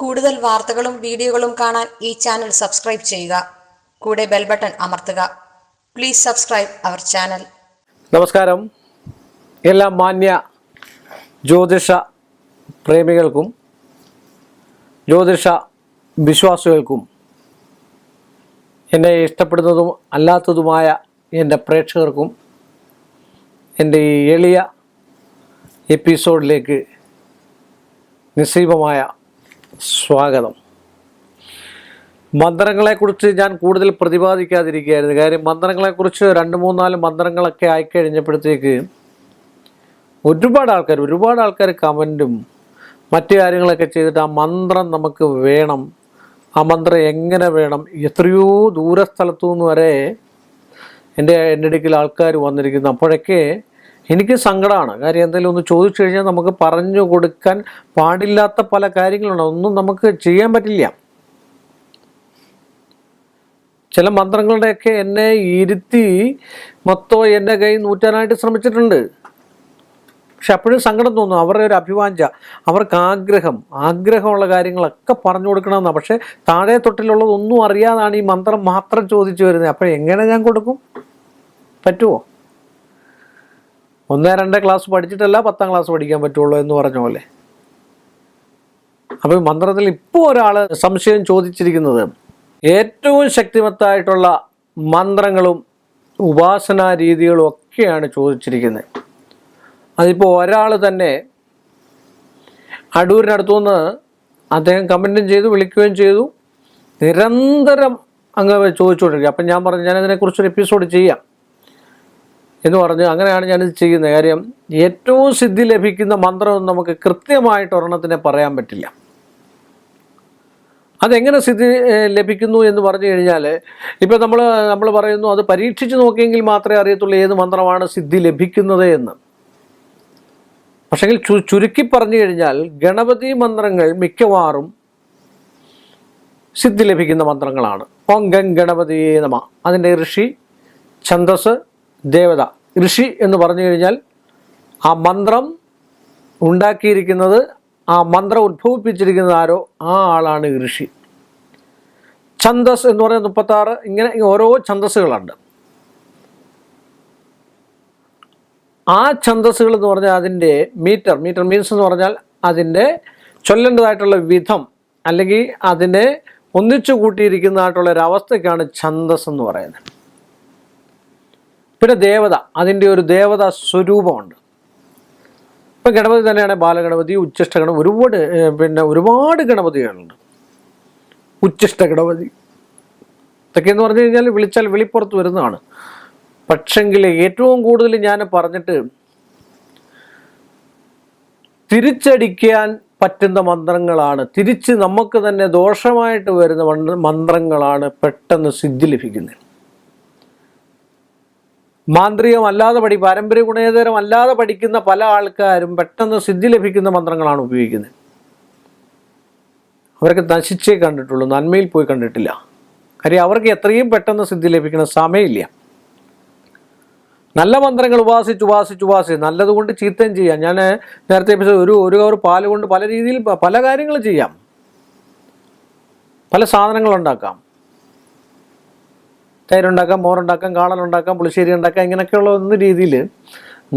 കൂടുതൽ വാർത്തകളും വീഡിയോകളും കാണാൻ ഈ ചാനൽ സബ്സ്ക്രൈബ് ചെയ്യുക. കൂടെ ബെൽ ബട്ടൺ അമർത്തുക. Please subscribe our channel. നമസ്കാരം. എല്ലാ മാന്യ ജ്യോതിഷ പ്രേമികൾക്കും ജ്യോതിഷ വിശ്വാസികൾക്കും എന്നെ ഇഷ്ടപ്പെടുന്നതും അല്ലാത്തതുമായ എൻ്റെ പ്രേക്ഷകർക്കും എൻ്റെ ഈ എളിയ എപ്പിസോഡിലേക്ക് നിസ്സീമമായ സ്വാഗതം. മന്ത്രങ്ങളെക്കുറിച്ച് ഞാൻ കൂടുതൽ പ്രതിപാദിക്കാതിരിക്കുകയായിരുന്നു. കാര്യം മന്ത്രങ്ങളെക്കുറിച്ച് 2-3-4 മന്ത്രങ്ങളൊക്കെ ആയിക്കഴിഞ്ഞപ്പോഴത്തേക്ക് ഒരുപാട് ആൾക്കാർ കമൻറ്റും മറ്റു കാര്യങ്ങളൊക്കെ ചെയ്തിട്ട് ആ മന്ത്രം നമുക്ക് വേണം, ആ മന്ത്രം എങ്ങനെ വേണം, എത്രയോ ദൂരസ്ഥലത്തു നിന്ന് വരെ എൻ്റെ അടുക്കൽ ആൾക്കാർ വന്നിരിക്കുന്നു. അപ്പോഴൊക്കെ എനിക്ക് സങ്കടമാണ്. കാര്യം എന്തെങ്കിലും ഒന്ന് ചോദിച്ചു കഴിഞ്ഞാൽ നമുക്ക് പറഞ്ഞു കൊടുക്കാൻ പാടില്ലാത്ത പല കാര്യങ്ങളുണ്ട്. ഒന്നും നമുക്ക് ചെയ്യാൻ പറ്റില്ല. ചില മന്ത്രങ്ങളുടെയൊക്കെ എന്നെ ഇരുത്തി മൊത്തം എൻ്റെ കൈ നൂറ്റാനായിട്ട് ശ്രമിച്ചിട്ടുണ്ട്. പക്ഷെ അപ്പോഴും സങ്കടം തോന്നും. അവരുടെ ഒരു അഭിവാഞ്ച, അവർക്ക് ആഗ്രഹമുള്ള കാര്യങ്ങളൊക്കെ പറഞ്ഞു കൊടുക്കണമെന്നാണ്. പക്ഷെ താഴെ തൊട്ടിലുള്ളതൊന്നും അറിയാതാണ് ഈ മന്ത്രം മാത്രം ചോദിച്ചു വരുന്നത്. അപ്പോഴെങ്ങനെ ഞാൻ കൊടുക്കും? പറ്റുമോ? 1-2 ക്ലാസ് പഠിച്ചിട്ടല്ല 10ാം ക്ലാസ് പഠിക്കാൻ പറ്റുള്ളൂ എന്ന് പറഞ്ഞ പോലെ. അപ്പോൾ മന്ത്രത്തിൽ ഇപ്പോൾ ഒരാൾ സംശയം ചോദിച്ചിരിക്കുന്നത് ഏറ്റവും ശക്തിമത്തായിട്ടുള്ള മന്ത്രങ്ങളും ഉപാസനാ രീതികളും ഒക്കെയാണ് ചോദിച്ചിരിക്കുന്നത്. അതിപ്പോൾ ഒരാൾ തന്നെ അടൂരിനടുത്തുനിന്ന് അദ്ദേഹം കമൻറ്റും ചെയ്തു, വിളിക്കുകയും ചെയ്തു, നിരന്തരം അങ്ങ് ചോദിച്ചുകൊണ്ടിരിക്കുക. അപ്പം ഞാൻ പറഞ്ഞു ഞാനതിനെക്കുറിച്ചൊരു എപ്പിസോഡ് ചെയ്യാം എന്ന് പറഞ്ഞു. അങ്ങനെയാണ് ഞാനിത് ചെയ്യുന്നത്. കാര്യം ഏറ്റവും സിദ്ധി ലഭിക്കുന്ന മന്ത്രം നമുക്ക് കൃത്യമായിട്ട് ഒരെണ്ണത്തിനെ പറയാൻ പറ്റില്ല. അതെങ്ങനെ സിദ്ധി ലഭിക്കുന്നു എന്ന് പറഞ്ഞു കഴിഞ്ഞാൽ ഇപ്പോൾ നമ്മൾ പറയുന്നു അത് പരീക്ഷിച്ച് നോക്കിയെങ്കിൽ മാത്രമേ അറിയത്തുള്ളൂ ഏത് മന്ത്രമാണ് സിദ്ധി ലഭിക്കുന്നത് എന്ന്. പക്ഷെങ്കിൽ ചുരുക്കി പറഞ്ഞു കഴിഞ്ഞാൽ ഗണപതി മന്ത്രങ്ങൾ മിക്കവാറും സിദ്ധി ലഭിക്കുന്ന മന്ത്രങ്ങളാണ്. ഓം ഗം ഗണപതിയേ നമഃ. അതിൻ്റെ ഋഷി, ഛന്ദസ്, ദേവത. ഋഷി എന്ന് പറഞ്ഞു കഴിഞ്ഞാൽ ആ മന്ത്രം ഉണ്ടാക്കിയിരിക്കുന്നത്, ആ മന്ത്രം ഉദ്ഭവിപ്പിച്ചിരിക്കുന്നത് ആരോ ആ ആളാണ് ഋഷി. ഛന്ദസ് എന്ന് പറയുന്നത് 36, ഇങ്ങനെ ഓരോ ഛന്ദസ്സുകളുണ്ട്. ആ ഛന്ദസ്സുകൾ എന്ന് പറഞ്ഞാൽ അതിൻ്റെ മീറ്റർ മീൻസ് എന്ന് പറഞ്ഞാൽ അതിൻ്റെ ചൊല്ലേണ്ടതായിട്ടുള്ള വിധം, അല്ലെങ്കിൽ അതിനെ ഒന്നിച്ചു കൂട്ടിയിരിക്കുന്നതായിട്ടുള്ള ഒരവസ്ഥയ്ക്കാണ് ഛന്ദസ് എന്ന് പറയുന്നത്. പിന്നെ ദേവത, അതിൻ്റെ ഒരു ദേവത സ്വരൂപമുണ്ട്. ഇപ്പം ഗണപതി തന്നെയാണ് ബാലഗണപതി, ഉച്ഛിഷ്ട ഗണപതി, ഒരുപാട് ഗണപതികളുണ്ട്. ഉച്ഛിഷ്ട ഗണപതി ഇതൊക്കെ എന്ന് പറഞ്ഞു കഴിഞ്ഞാൽ വിളിച്ചാൽ വെളിപ്പുറത്ത് വരുന്നതാണ്. പക്ഷെങ്കിൽ ഏറ്റവും കൂടുതൽ ഞാൻ പറഞ്ഞിട്ട് തിരിച്ചടിക്കാൻ പറ്റുന്ന മന്ത്രങ്ങളാണ്, തിരിച്ച് നമുക്ക് തന്നെ ദോഷമായിട്ട് വരുന്ന മന്ത്രങ്ങളാണ് പെട്ടെന്ന് സിദ്ധി ലഭിക്കുന്നത്. മാന്ത്രികമല്ലാതെ പാരമ്പര്യ ഗുണേതരം അല്ലാതെ പഠിക്കുന്ന പല ആൾക്കാരും പെട്ടെന്ന് സിദ്ധി ലഭിക്കുന്ന മന്ത്രങ്ങളാണ് ഉപയോഗിക്കുന്നത്. അവരൊക്കെ നശിച്ചേ കണ്ടിട്ടുള്ളൂ, നന്മയിൽ പോയി കണ്ടിട്ടില്ല. കാര്യം അവർക്ക് എത്രയും പെട്ടെന്ന് സിദ്ധി ലഭിക്കുന്ന സമയമില്ല. നല്ല മന്ത്രങ്ങൾ ഉപാസിച്ച് നല്ലതുകൊണ്ട് ചീത്തയും ചെയ്യാം. ഞാൻ നേരത്തെ ഒരു കവർ പാല് കൊണ്ട് പല രീതിയിൽ പല കാര്യങ്ങൾ ചെയ്യാം, പല സാധനങ്ങളുണ്ടാക്കാം. തൈരുണ്ടാക്കാം, മോരുണ്ടാക്കാം, കാളനുണ്ടാക്കാം, പുളിശ്ശേരി ഉണ്ടാക്കാം. ഇങ്ങനെയൊക്കെയുള്ള രീതിയിൽ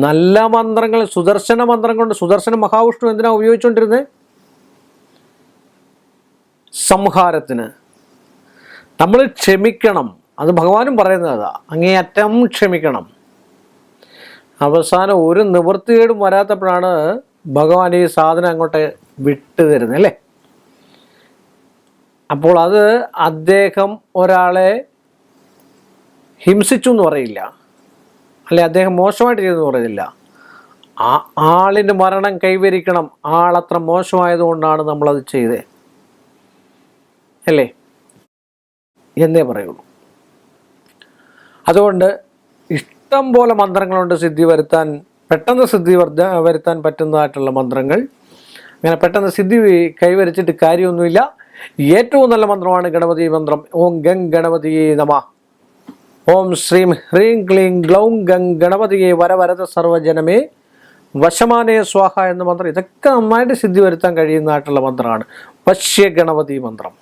നല്ല മന്ത്രങ്ങൾ, സുദർശന മന്ത്രം കൊണ്ട്. സുദർശന മഹാവിഷ്ണു എന്തിനാ ഉപയോഗിച്ചുകൊണ്ടിരുന്നത്? സംഹാരത്തിന്. നമ്മൾ ക്ഷമിക്കണം. അത് ഭഗവാനും പറയുന്നത് അതാ, അങ്ങേയറ്റം ക്ഷമിക്കണം. അവസാനം ഒരു നിവൃത്തികേടും വരാത്തപ്പോഴാണ് ഭഗവാൻ ഈ സാധനം അങ്ങോട്ട് വിട്ടു തരുന്നത്, അല്ലേ? അപ്പോൾ അത് അദ്ദേഹം ഒരാളെ ഹിംസിച്ചു എന്ന് പറയില്ല, അല്ലെ അദ്ദേഹം മോശമായിട്ട് ചെയ്തെന്ന് പറയില്ല. ആ ആളിന് മരണം കൈവരിക്കണം. ആളത്ര മോശമായതുകൊണ്ടാണ് നമ്മളത് ചെയ്തത്, അല്ലേ എന്നേ പറയുള്ളൂ. അതുകൊണ്ട് ഇഷ്ടം പോലെ മന്ത്രങ്ങളുണ്ട് പെട്ടെന്ന് സിദ്ധി വരുത്താൻ പറ്റുന്നതായിട്ടുള്ള മന്ത്രങ്ങൾ. അങ്ങനെ പെട്ടെന്ന് സിദ്ധി കൈവരിച്ചിട്ട് കാര്യമൊന്നുമില്ല. ഏറ്റവും നല്ല മന്ത്രമാണ് ഗണപതി മന്ത്രം. ഓം ഗം ഗണപതിയേ നമഃ. ഓം ശ്രീം ഹ്രീം ക്ലീം ഗ്ലൗം ഗം ഗണപതിയെ വരവരത സർവജനമേ വശമാനേ സ്വാഹ എന്ന മന്ത്രം, ഇതൊക്കെ നന്നായിട്ട് സിദ്ധി വരുത്താൻ കഴിയുന്നതായിട്ടുള്ള മന്ത്രമാണ്. വശ്യഗണപതി മന്ത്രം.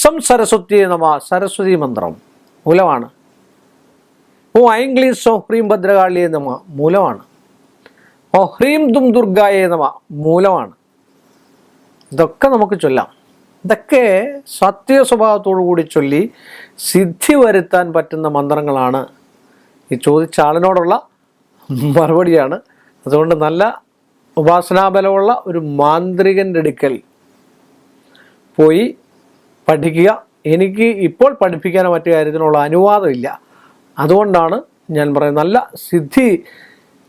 സം സരസ്വതി നമ, സരസ്വതി മന്ത്രം മൂലമാണ്. ഓ ഐംഗ്ലീഷ് സോ ഹ്രീം ഭദ്രകാളിയെ നമ മൂലമാണ്. ഓ ഹ്രീം ദും ദുർഗായേ നമ മൂലമാണ്. ഇതൊക്കെ നമുക്ക് ചൊല്ലാം. ഇതൊക്കെ സത്യ സ്വഭാവത്തോടു കൂടി ചൊല്ലി സിദ്ധി വരുത്താൻ പറ്റുന്ന മന്ത്രങ്ങളാണ്. ഈ ചോദിച്ച ആളിനോടുള്ള മറുപടിയാണ്. അതുകൊണ്ട് നല്ല ഉപാസനാബലമുള്ള ഒരു മാന്ത്രികൻ്റെ അടുക്കൽ പോയി പഠിക്കുക. എനിക്ക് ഇപ്പോൾ പഠിപ്പിക്കാനോ മറ്റു കാര്യത്തിനുള്ള അനുവാദമില്ല. അതുകൊണ്ടാണ് ഞാൻ പറയുന്നത്, നല്ല സിദ്ധി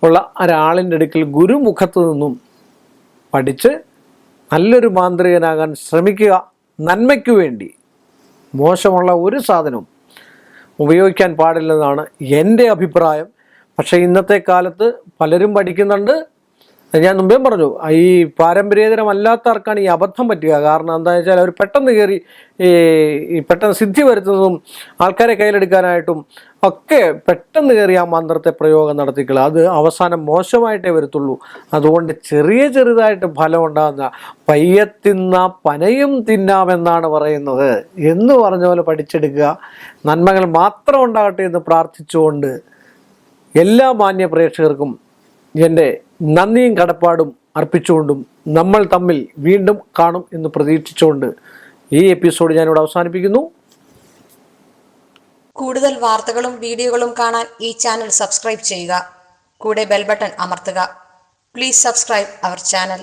ഉള്ള ഒരാളിൻ്റെ അടുക്കൽ ഗുരുമുഖത്ത് നിന്നും പഠിച്ച് നല്ലൊരു മാന്ത്രികനാകാൻ ശ്രമിക്കുക. നന്മയ്ക്ക് വേണ്ടി മോശമുള്ള ഒരു സാധനവും ഉപയോഗിക്കാൻ പാടില്ലെന്നാണ് എൻ്റെ അഭിപ്രായം. പക്ഷേ ഇന്നത്തെ കാലത്ത് പലരും പഠിക്കുന്നുണ്ട്. ഞാൻ മുമ്പേ പറഞ്ഞു, ഈ പാരമ്പര്യേതരമല്ലാത്തവർക്കാണ് ഈ അബദ്ധം പറ്റുക. കാരണം എന്താണെന്ന് വെച്ചാൽ അവർ പെട്ടെന്ന് കയറി ഈ പെട്ടെന്ന് സിദ്ധി വരുത്തുന്നതും ആൾക്കാരെ കയ്യിലെടുക്കാനായിട്ടും ഒക്കെ പെട്ടെന്ന് കയറി ആ മന്ത്രത്തെ പ്രയോഗം നടത്തിക്കള. അത് അവസാനം മോശമായിട്ടേ വരത്തുള്ളൂ. അതുകൊണ്ട് ചെറുതായിട്ട് ഫലം ഉണ്ടാകുന്ന പയ്യത്തിന്ന പനയും തിന്നാമെന്നാണ് പറയുന്നത് എന്ന് പറഞ്ഞ പോലെ പഠിച്ചെടുക്കുക. നന്മകൾ മാത്രം ഉണ്ടാകട്ടെ എന്ന് പ്രാർത്ഥിച്ചുകൊണ്ട് എല്ലാ മാന്യ പ്രേക്ഷകർക്കും എൻ്റെ നന്ദിയും കടപ്പാടും അർപ്പിച്ചുകൊണ്ടും നമ്മൾ തമ്മിൽ വീണ്ടും കാണും എന്ന് പ്രതീക്ഷിച്ചുകൊണ്ട് ഈ എപ്പിസോഡ് ഞാനിവിടെ അവസാനിപ്പിക്കുന്നു. കൂടുതൽ വാർത്തകളും വീഡിയോകളും കാണാൻ ഈ ചാനൽ സബ്സ്ക്രൈബ് ചെയ്യുക. കൂടെ ബെൽ ബട്ടൺ അമർത്തുക. Please subscribe our channel.